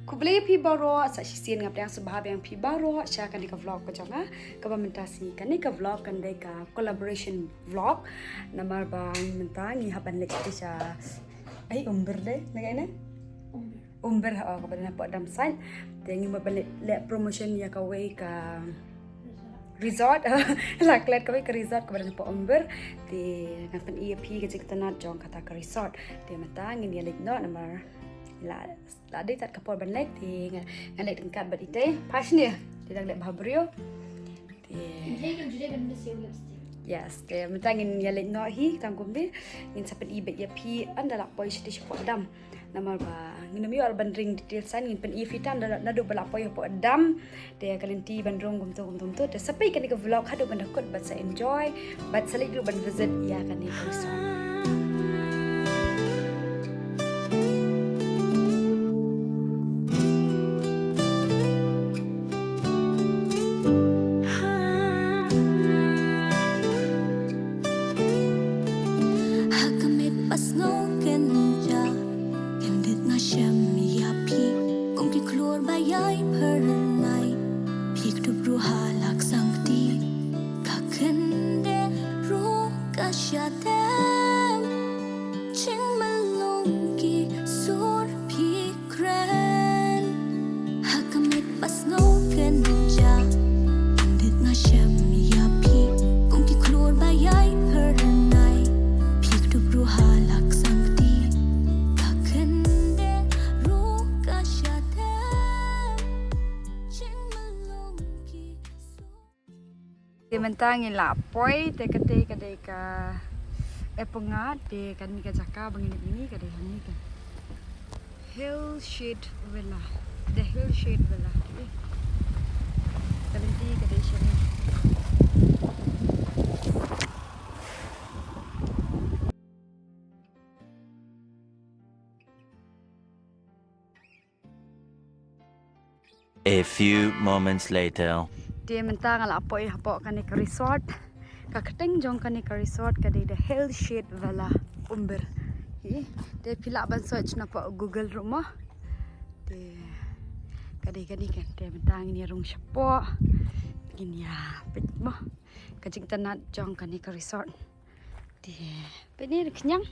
Kubli pi baro sa sisian ngap yang subhab yang pi baro sya kan ka vlog ko jonga ka mentasi kan ka vlog kan ka collaboration vlog namar bang mentangi haban lek sya ai umber de nagaina umber ha ka badana po dam sign tengi mabalik le promotion ya ka way ka resort laklet kami ke resort kepada po umber di napan EP ke tanat jong kata ke resort di mentangi ni lek no namar la đi tắt kapor ban lek thì ngan lek tingkat bat ite pas ni di dak lek babrio thì yes ke mentangin ya lek no hi tangkum de ngin sapen ibe ya pi anda la poi siti po dam namal ba ngin mi al ban ring detail san ngin pen ifitan na do bala poi po dam de kalenti ban rong gum tum tu de sapai kan ke vlog hadu ban dakot bat sa enjoy bat salik du ban visit ya kan ni resort. Mentangin la poi te kate ka epongat de kan mi ka jaka bangin ini ka de hani ka Hillshade Villa the Hillshade Villa kalenti ka de shani A few moments later. Dia mentang ala apa ya apa kan ke resort ka keteng jong kan ke resort ka the Hillshade Villa umber dia pila ban search na pa Google rumah dia kadai kan dia mentang ni rung syapo begini ya pet mo kajing tanat jong kan ke resort dia ini kenyang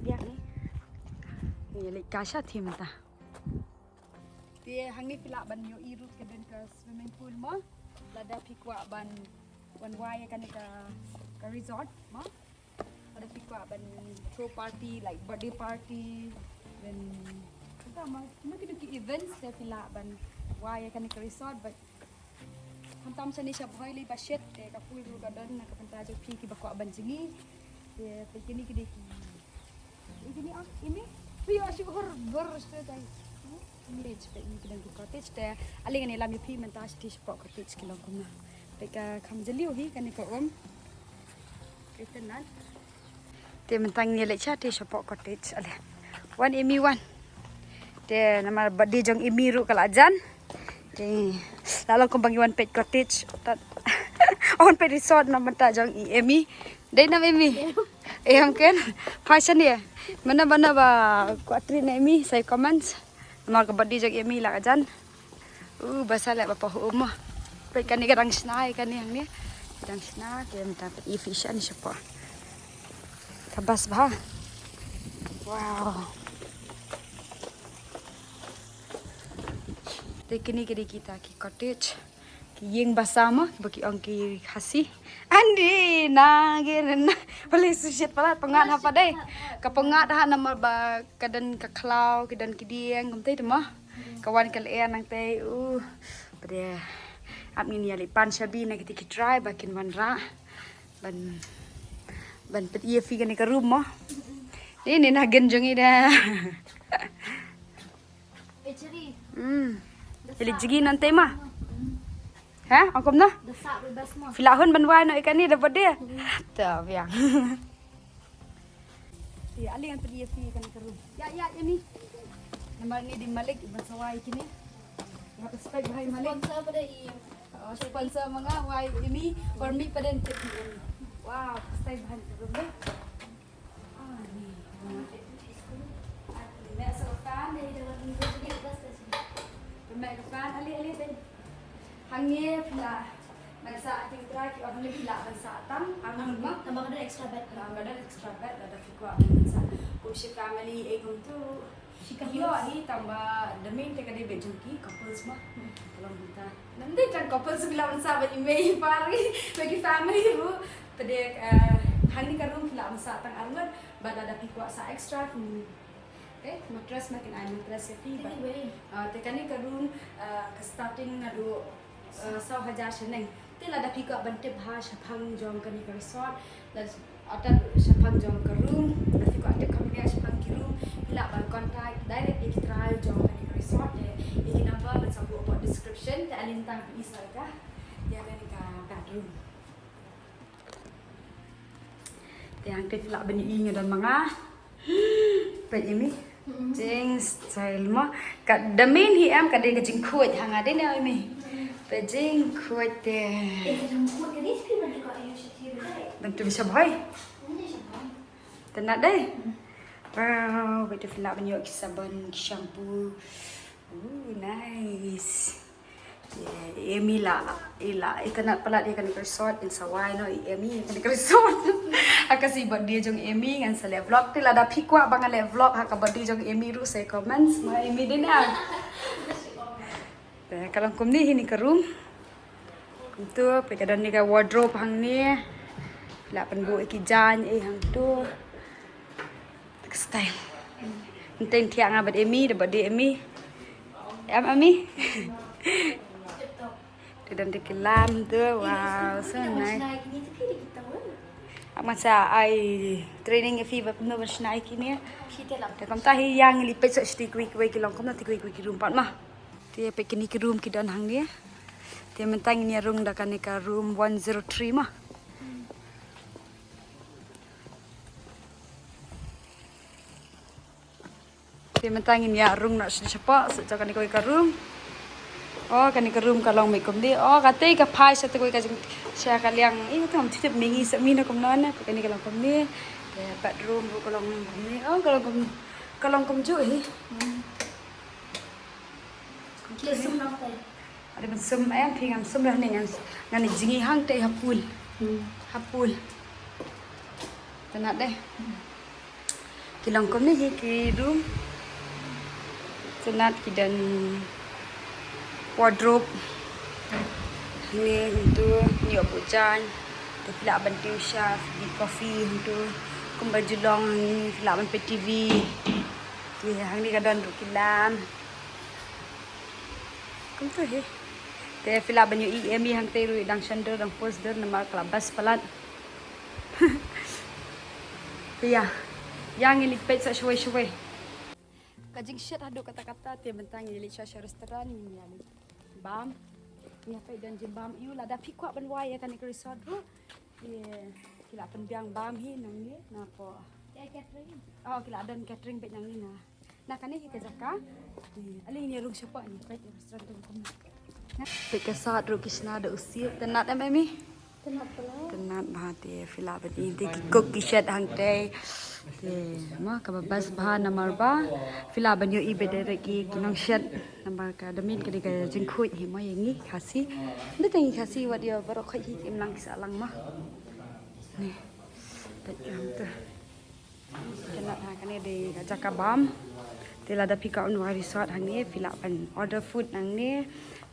dia ni lek kasha thi mentang dia hangi pila ban yo irut ke den ke swimming pool mo lada pikwa ban wan waya kan ke resort mo ada pikwa ban throw party like birthday party then kita mungkin ke events dia pila ban waya kan ke resort but hantam sani siya boy li bashet te ka pool ru garden na kapanta jo pi ki bakwa ban jingi dia pikini ki ini ini piyo syukur berstay village pe ni kedang cottage te aling ni lam pi mentas ti spot cottage kilong kuma pe ka kham jeliu hi kan ko om ketenan te mentang ni le cha ti spot cottage ale one emi one te nama badi jong emi ru kala jan te lalang ko bangi one pet cottage on pet resort nama ta jong emi dei nam emi em ken fashion ya mana mana ba kuatri na emi saya comments Mal ka badi jag emi la jan basala ba pa mo pe kani gadang snai kani ang ni gadang snai ke mta efficient siya po tabas ba wow te kini kita ki cottage ki yeng basama bagi ang ki hasi andi na giren boleh susit pala pengat apa deh kapengat ha nama ba kadan ka klau kadan kidieng kumtai tu mah kawan kalian nang teh pada amin ya lipan sabi na kita try bakin wanra ban pet ia fi kan ke rumah ini na genjong ida jadi jigi nanti mah ha angkom na filahun banwai no ikan ni dapat dia tak biang di aling yang pergi fi kan keru ya ini nama ni di Malik bersawai kini apa spek bahai Malik sponsor pada sponsor mengawai ini for me pada wow stay bahan keru ni ni nak sokan dari dalam mah. Tambah ada extra bed. Ada extra bed, ada fikwa bisa. Kushi family ekong tu. Iyo ni tambah demi teka dia bejungki couples mah. Kalau kita nanti kan couples bilang sahabat email pari bagi family ru pada hari ni kan room bilang sa tang arngan bad ada fikwa sa extra. Matras makin ay matras fi ba. Teka ni kan room ke starting na do 1,000 seneng. Tila ada fikwa bante bha shapang jong kan ni resort. Atau shapang jong ke room, ada fikwa ada kami shapang ki room. Bila ban contact direct iki trial jong kan ni resort de. Iki number dan sabu apa description te alintang isa ka. Ya kan ni ka bedroom. Yang te fila bani inga dan mga pet ini jing style mo ka the main hi am ka de ka jing khuat hang ade ne mi pe jing khuat te bentuk bisa boy tenat deh wow betul fila bani yo sabun shampoo nice Emi lah, ikanat pala dia kan resort in Sawai no Emi kan resort. Aka si birthday jong Emi ngan sa vlog tila da pikwa bang le vlog ha ka birthday jong Emi ru say comments ma Emi din ah. Kalau kum ni hini ke room. Kum tu pe ka dan ni ka wardrobe hang ni. La pen bu ki jan hang tu. Style. Enteng tiang abad Emi da birthday Emi. Ami. Dan dikilam tu, wow, so nice. Masa I training e fever penuh bersnai kini. Dekat tahi yang lipat sesti quick kilong kom nanti quick room pat mah. Dia pergi ni ke room kidan hang dia. Dia mentang ni room dah kan ni ke room 103 mah. Dia mentang ni room nak siapa sejak kan ni ke room. Oh kan ni ke room kalong mai kom dia. Oh kata ka pai satu koi ka sia kaliang ini tu mesti mingi semina kom nona kan ni kalong kom ni. Dia bedroom bu kalong kom ni. Oh kalong kom ju ni. Lesum nak tay. Ada kan sum ayam pingan sum lah ni ngan jingi hang teh hapul. Hapul. Tenat deh. Kalong kom ni ke room. Tenat kidan wardrobe ni untuk ni opujan tu filak bantu chef di coffee untuk baju long ni filak ban TV ni hang ni kadang duk kilam kum tu he te filak ban EMI hang te ru dang sender dang poster nama kelabas pelat ya yang ilipet sa shwe kajing shit hadu kata-kata te bentang ili cha restoran ni ya bam ni apa dan jembam iu lah dah pikwa ban wai kan ke resort ru kila penbiang bam hi nang ni napa Catering. oh kila dan catering bet nang ni nah kan ni ke zaka ali ni rung siapa ni bet restoran tu kom bet ke saat ru kisna ada usia tenat em mi Tenat pula. tenat bahati fila bet ni cook kishat hang te ma kababas bahan namar ba fila banyo ibe dereki kinong shat namar ka damin kadi ka jingkhuit hi ma yangi khasi nda tangi khasi wa dia baro khai hi im lang sa lang ma ni bet jam tu kena ha kane de jaka bam tela da pika on resort hang ni fila ban order food nang ni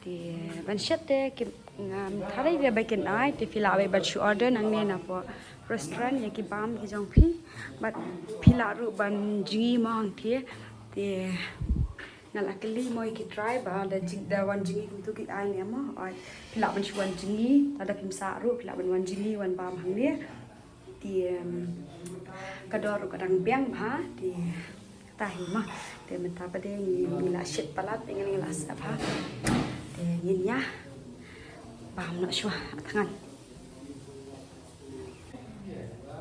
ti ban shat te ki ngam thari dia bakin ai ti fila ba ban order nang ni na po restaurant yang kibam ki jong phi but phila ru ban jingi mang thie te nala kali moi ki try ba da jing da wan jingi tu ki ai ne ma ai phila ban chuan jingi ada phim sa ru phila ban wan jingi wan bam hang ne ti kador kadang biang ba ti tahi ma te menta pa de ni mila shit palat dengan ngala sa ba te yin ya bam na shwa tangan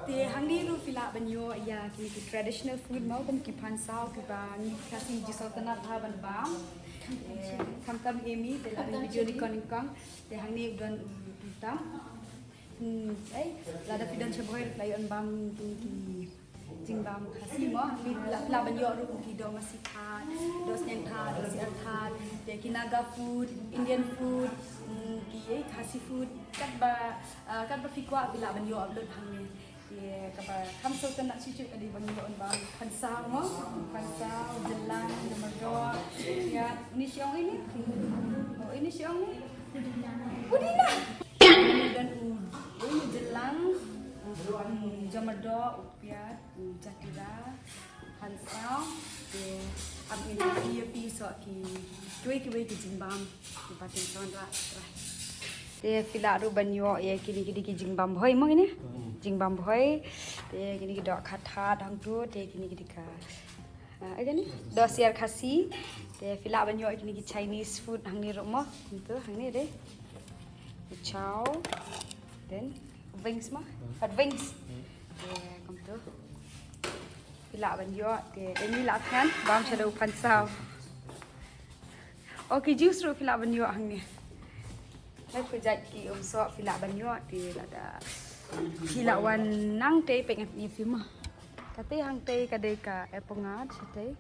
te hang ni ru fila banyo ya ki traditional food mau kom ki pansao ki bang kasi ji sultanat ha ban bam kam kam emi te la video ni kon kong te hang ni don tam ai la da pidon cheboy play on bam ki Jingbam kasi mo la banyo ro kido masikat dos yang tha dos yang tha de kinaga food Indian food ki khasi food kat ba fikwa bila banyo upload hangni ye kaba kam so tan nak cucu kadi banyo on bang pansau mo pansau jelang nomor 2 ya ini siang ini oh ini siang ni Budina dan ini jelang Jomerdo, Upiat, Jatira, Hansau, abin dia piso ki kue Jingbam di patin sondra. Dia pila ru banyo ya kini Jingbam boy mo ini. Jingbam boy dia kini dok khatha dang tu dia kini ka aga ni do siar khasi dia pila banyo kini Chinese food hang ni ro mo tu hang ni deh. Chow then wings mah, hot wings. Kom tu. Pila banyo, ini lakan, bam shadow pansau. Okay, juice ro pila banyo hang ni. Nak kerja ki so pila banyo di ada pila wan nang te pengen ni film. Kate hang te kadai ka epongat sate.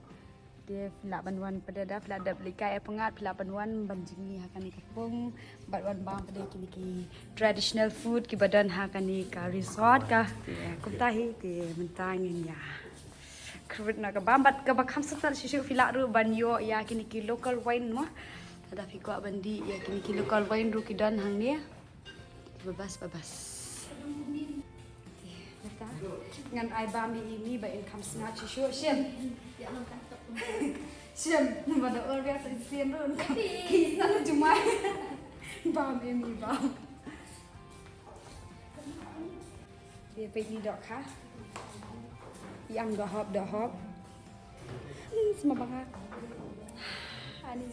Dia pila banwan pada pila ada beli ka epongat pila banwan banjingi hakani kapung batwan bang pada kini traditional food ki badan hakani ka resort ka kumtahi ki mentangin ya krit na ka bambat ka bakam satar shishu pila ru banyo ya kini ki local wine mo ada fikwa bandi ya kini ki local wine ru ki dan hang ni babas ngan ai bami ini ba income snatch shishu shem Ya makan tok. Shem, pada orang biasa sian run. Kisah lu cuma bam ini bam. Dia pergi dok ha. Yang dah hop. Semua banget. Ini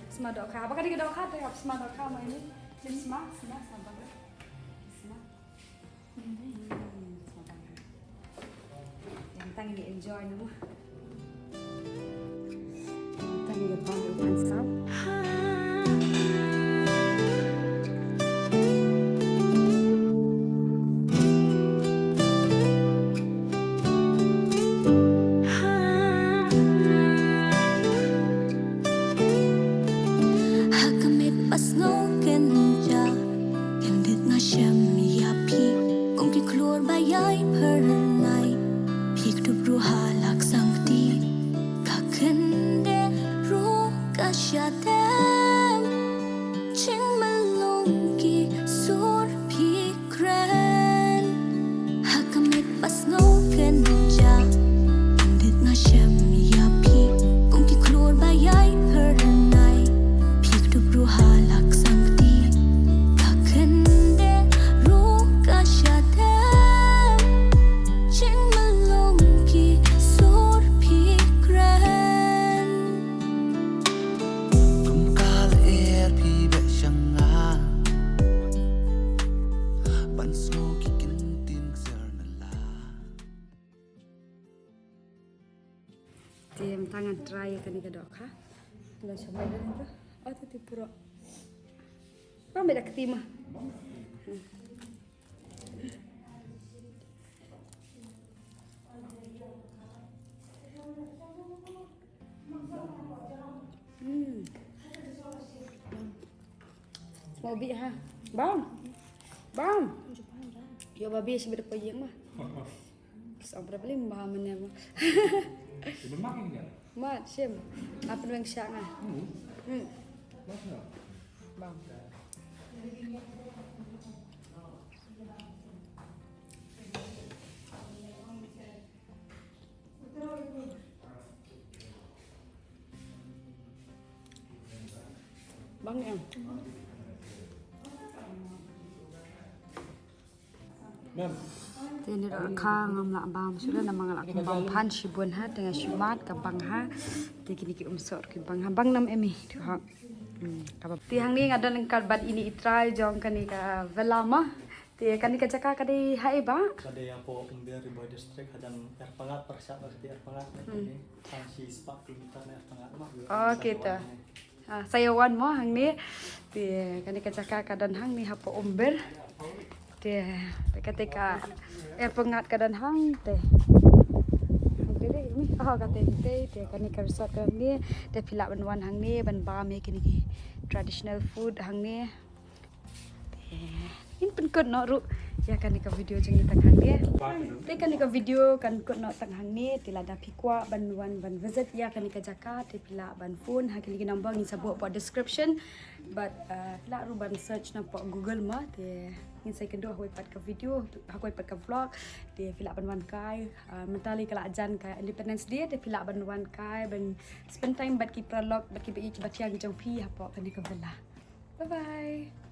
semua dok ha. Apakah dia dok ha? Tapi semua dok ha mana ini? Semua banget. Semua. Yang tang dia enjoy nama. Tanya bang pansau. Hakamit pas ngoken ja kendit nga shem yapi kong ki klor bayay per nai pik tu bruha lak sangti kakende ru kasyatem ching malong ki sur pikren hakamit pas ngoken ja kendit nga shem yapi kong ki klor bayay per nai pik tu bruha lak sangti kakende ru kasyatem ching malong ki sur pikren Kumkal pi be shanga Bansu kikinting sernala Tiam tangan try kan ni dok ha. Kalau sampai dah tu. Oh tu pura. Bang beda ketima. Mau bi ha. Bang. Yo babi si beda payeng mah. Sa problem ba man ya. Mat sim. Apa yang siang ah? Bang. Bang em. Ini dah kang ngamla bang sudah nama ngalak bang pan shibun ha dengan shimat ke bang ha dikini ki umsor ki bang ha bang nam emi tu ha kapap ti hang ni ngada lengkar bat ini itrai jong kan ni ka velama ti kan ni ka jaka ka di hai ba Ada yang po umbiar ribuan distrik hadang erpangat persiap di erpangat ini sanksi 40 km erpangat mah. oh gitu sayawan mo hang ni ti kan ni ka jaka ka dan hang ni ha po umber ti ketika pengat ka dan hang teh ni. Kata kita dia kan ni resort kan ni. Dia pilak ban hang ni ban bar me kini traditional food hang ni. In pun kot no ru. Ya kan ni video jeng ni hang dia. Te kan ni video kan kot no tang hang ni tila da pikwa ban visit ya kan ni Jakarta te pilak ban phone hang ni nombor ni sabut po description but pilak ru ban search na po Google ma te in saya kedua aku ipat ke video aku ipat ke vlog te pilak ban kai mentali kala ajan ka Independence Day te pilak ban kai ban spend time bat ki prolog bat ki bi baca jong pi apa kan ni ke bye bye.